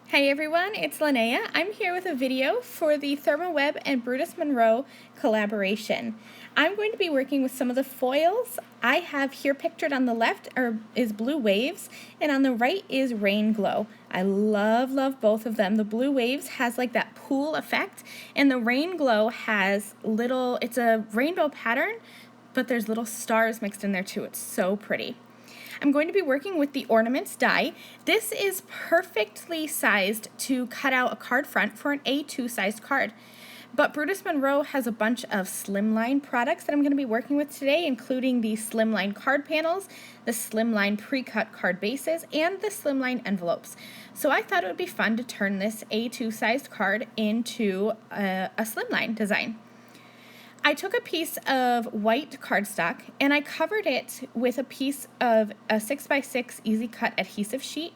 Hey everyone, it's Lynnea. I'm here with a video for the ThermOWeb and Brutus Monroe collaboration. I'm going to be working with some of the foils. I have here pictured on the left is Blue Waves, and on the right is Rain Glow. I love both of them. The Blue Waves has like that pool effect, and the Rain Glow has it's a rainbow pattern, but there's little stars mixed in there too. It's so pretty. I'm going to be working with the Ornaments die. This is perfectly sized to cut out a card front for an A2 sized card. But Brutus Monroe has a bunch of Slimline products that I'm going to be working with today, including the Slimline card panels, the Slimline pre-cut card bases, and the Slimline envelopes. So I thought it would be fun to turn this A2 sized card into a Slimline design. I took a piece of white cardstock and I covered it with a piece of a 6x6 easy cut adhesive sheet,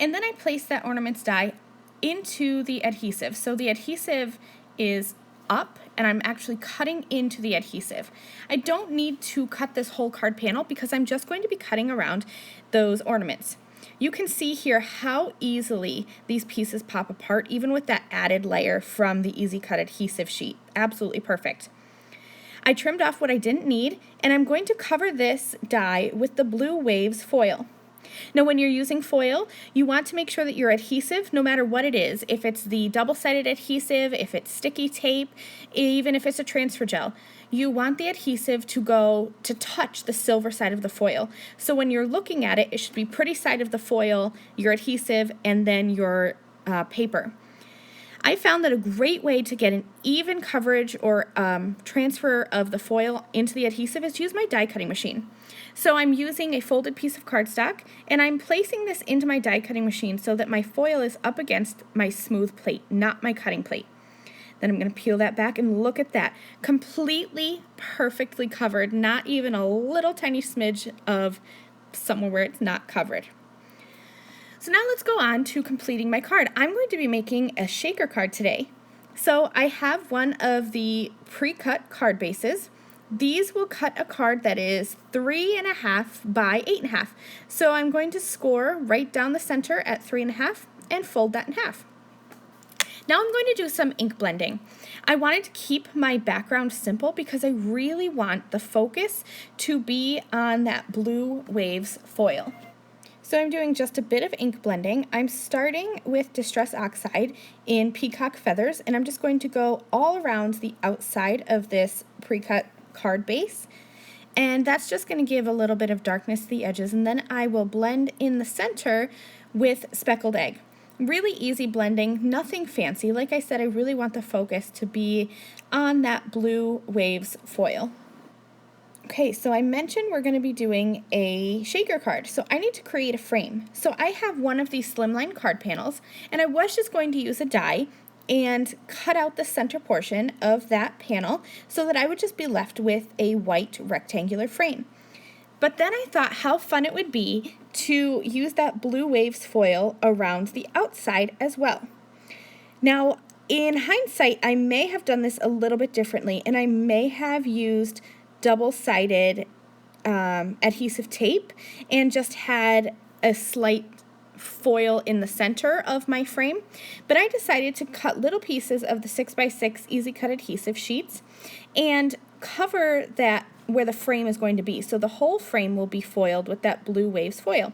and then I placed that Ornaments die into the adhesive. So the adhesive is up and I'm actually cutting into the adhesive. I don't need to cut this whole card panel because I'm just going to be cutting around those ornaments. You can see here how easily these pieces pop apart, even with that added layer from the easy cut adhesive sheet. Absolutely perfect. I trimmed off what I didn't need, and I'm going to cover this die with the Blue Waves foil. Now, when you're using foil, you want to make sure that your adhesive, no matter what it is, if it's the double-sided adhesive, if it's sticky tape, even if it's a transfer gel, you want the adhesive to touch the silver side of the foil. So when you're looking at it, it should be pretty side of the foil, your adhesive, and then your paper. I found that a great way to get an even coverage or transfer of the foil into the adhesive is to use my die cutting machine. So I'm using a folded piece of cardstock and I'm placing this into my die cutting machine so that my foil is up against my smooth plate, not my cutting plate. Then I'm going to peel that back and look at that. Completely perfectly covered, not even a little tiny smidge of somewhere where it's not covered. So now let's go on to completing my card. I'm going to be making a shaker card today. So I have one of the pre-cut card bases. These will cut a card that is 3.5 by 8.5. So I'm going to score right down the center at 3.5 and fold that in half. Now I'm going to do some ink blending. I wanted to keep my background simple because I really want the focus to be on that Blue Waves foil. So I'm doing just a bit of ink blending. I'm starting with Distress Oxide in Peacock Feathers, and I'm just going to go all around the outside of this pre-cut card base. And that's just going to give a little bit of darkness to the edges, and then I will blend in the center with Speckled Egg. Really easy blending, nothing fancy. Like I said, I really want the focus to be on that Blue Waves foil. Okay, so I mentioned we're going to be doing a shaker card, so I need to create a frame. So I have one of these Slimline card panels, and I was just going to use a die and cut out the center portion of that panel so that I would just be left with a white rectangular frame. But then I thought how fun it would be to use that Blue Waves foil around the outside as well. Now, in hindsight, I may have done this a little bit differently, and I may have used double-sided adhesive tape and just had a slight foil in the center of my frame, but I decided to cut little pieces of the 6x6 easy cut adhesive sheets and cover that where the frame is going to be, so the whole frame will be foiled with that Blue Waves foil.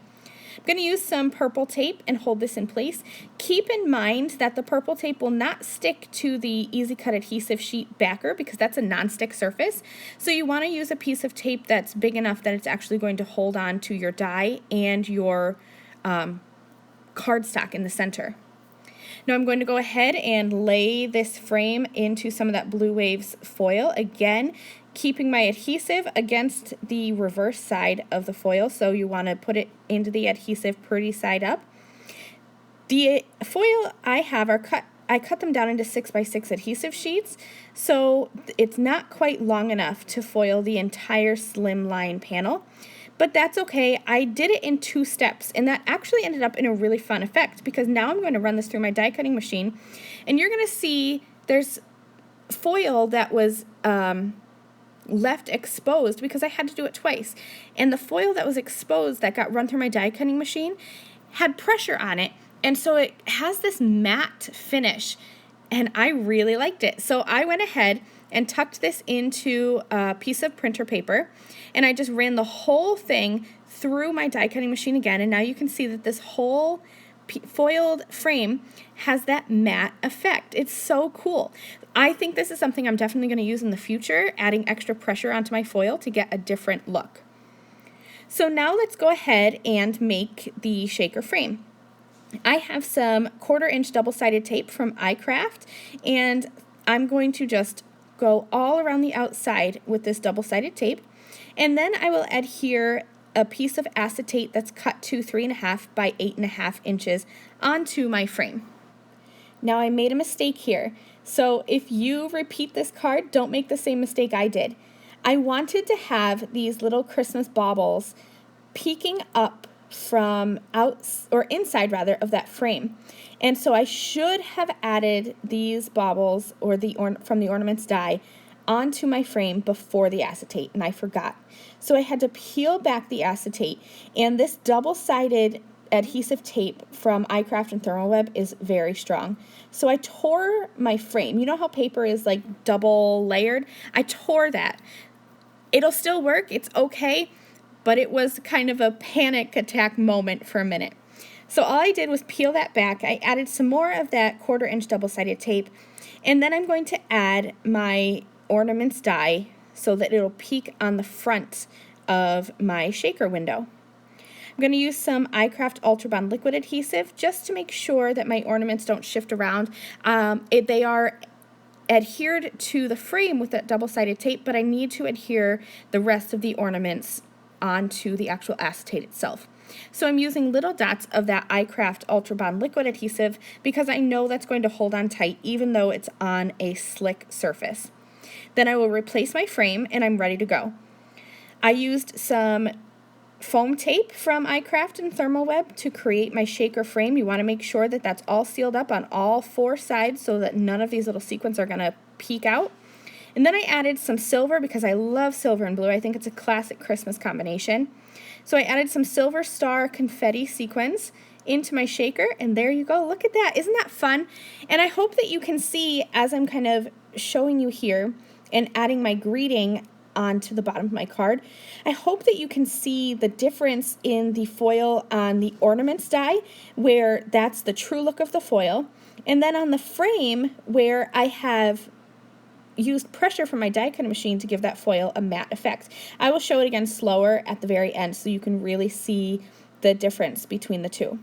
I'm going to use some purple tape and hold this in place. Keep in mind that the purple tape will not stick to the easy cut adhesive sheet backer because that's a non-stick surface. So you want to use a piece of tape that's big enough that it's actually going to hold on to your die and your cardstock in the center. Now I'm going to go ahead and lay this frame into some of that Blue Waves foil. Again, keeping my adhesive against the reverse side of the foil, so you want to put it into the adhesive pretty side up. The foil I have I cut them down into 6x6 adhesive sheets, so it's not quite long enough to foil the entire Slimline panel. But that's okay. I did it in 2 steps, and that actually ended up in a really fun effect because now I'm going to run this through my die cutting machine, and you're going to see there's foil that was left exposed because I had to do it twice. And the foil that was exposed that got run through my die cutting machine had pressure on it And so it has this matte finish, and I really liked it. So I went ahead and tucked this into a piece of printer paper, and I just ran the whole thing through my die cutting machine again, and now you can see that this whole foiled frame has that matte effect. It's so cool. I think this is something I'm definitely going to use in the future, adding extra pressure onto my foil to get a different look. So now let's go ahead and make the shaker frame. I have some 1/4-inch double-sided tape from iCraft, and I'm going to just go all around the outside with this double-sided tape, and then I will adhere a piece of acetate that's cut to 3.5 by 8.5 inches onto my frame. Now I made a mistake here, so if you repeat this card, don't make the same mistake I did. I wanted to have these little Christmas baubles peeking up from inside rather of that frame, and so I should have added these baubles or from the Ornaments die onto my frame before the acetate, and I forgot. So I had to peel back the acetate, and this double-sided adhesive tape from iCraft and ThermOWeb is very strong. So I tore my frame. You know how paper is like double layered? I tore that. It'll still work, it's okay, but it was kind of a panic attack moment for a minute. So all I did was peel that back. I added some more of that 1/4-inch double-sided tape, and then I'm going to add my Ornaments die so that it'll peek on the front of my shaker window. I'm going to use some iCraft Ultra Bond liquid adhesive just to make sure that my ornaments don't shift around. They are adhered to the frame with that double-sided tape, but I need to adhere the rest of the ornaments onto the actual acetate itself. So I'm using little dots of that iCraft Ultra Bond liquid adhesive because I know that's going to hold on tight even though it's on a slick surface. Then I will replace my frame and I'm ready to go. I used some foam tape from iCraft and ThermOWeb to create my shaker frame. You want to make sure that that's all sealed up on all 4 sides so that none of these little sequins are going to peek out. And then I added some silver because I love silver and blue. I think it's a classic Christmas combination. So I added some silver star confetti sequins into my shaker, and there you go. Look at that. Isn't that fun? And I hope that you can see as I'm kind of showing you here and adding my greeting onto the bottom of my card, I hope that you can see the difference in the foil on the Ornaments die, where that's the true look of the foil, and then on the frame where I have used pressure from my die cutting machine to give that foil a matte effect. I will show it again slower at the very end so you can really see the difference between the two.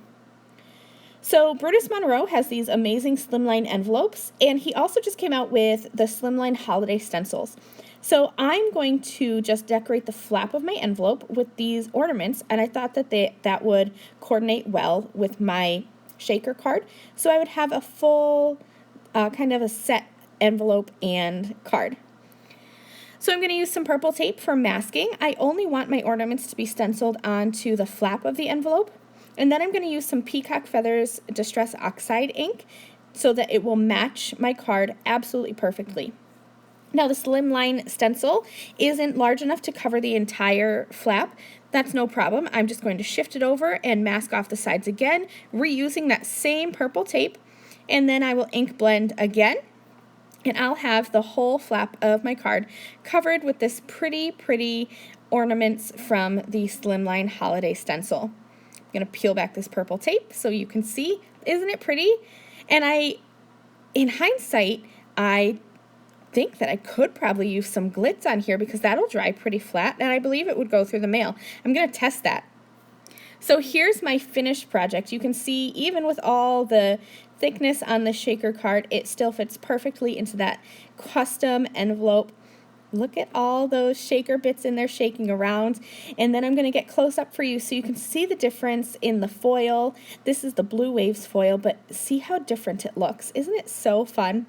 So Brutus Monroe has these amazing Slimline envelopes, and he also just came out with the Slimline holiday stencils. So I'm going to just decorate the flap of my envelope with these ornaments, and I thought that that would coordinate well with my shaker card. So I would have a full kind of a set envelope and card. So I'm going to use some purple tape for masking. I only want my ornaments to be stenciled onto the flap of the envelope. And then I'm going to use some Peacock Feathers Distress Oxide ink so that it will match my card absolutely perfectly. Now the Slimline stencil isn't large enough to cover the entire flap. That's no problem. I'm just going to shift it over and mask off the sides again, reusing that same purple tape, and then I will ink blend again, and I'll have the whole flap of my card covered with this pretty ornaments from the Slimline holiday stencil. I'm going to peel back this purple tape so you can see. Isn't it pretty? And in hindsight, I think that I could probably use some glitz on here because that'll dry pretty flat, and I believe it would go through the mail. I'm going to test that. So here's my finished project. You can see even with all the thickness on the shaker card, it still fits perfectly into that custom envelope. Look at all those shaker bits in there shaking around. And then I'm going to get close up for you so you can see the difference in the foil. This is the Blue Waves foil, but see how different it looks. Isn't it so fun?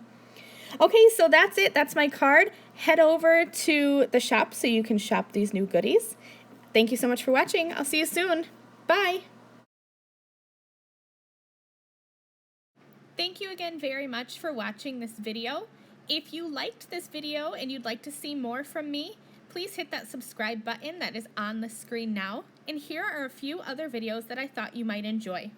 Okay, so that's it. That's my card. Head over to the shop so you can shop these new goodies. Thank you so much for watching. I'll see you soon. Bye. Thank you again very much for watching this video. If you liked this video and you'd like to see more from me, please hit that subscribe button that is on the screen now. And here are a few other videos that I thought you might enjoy.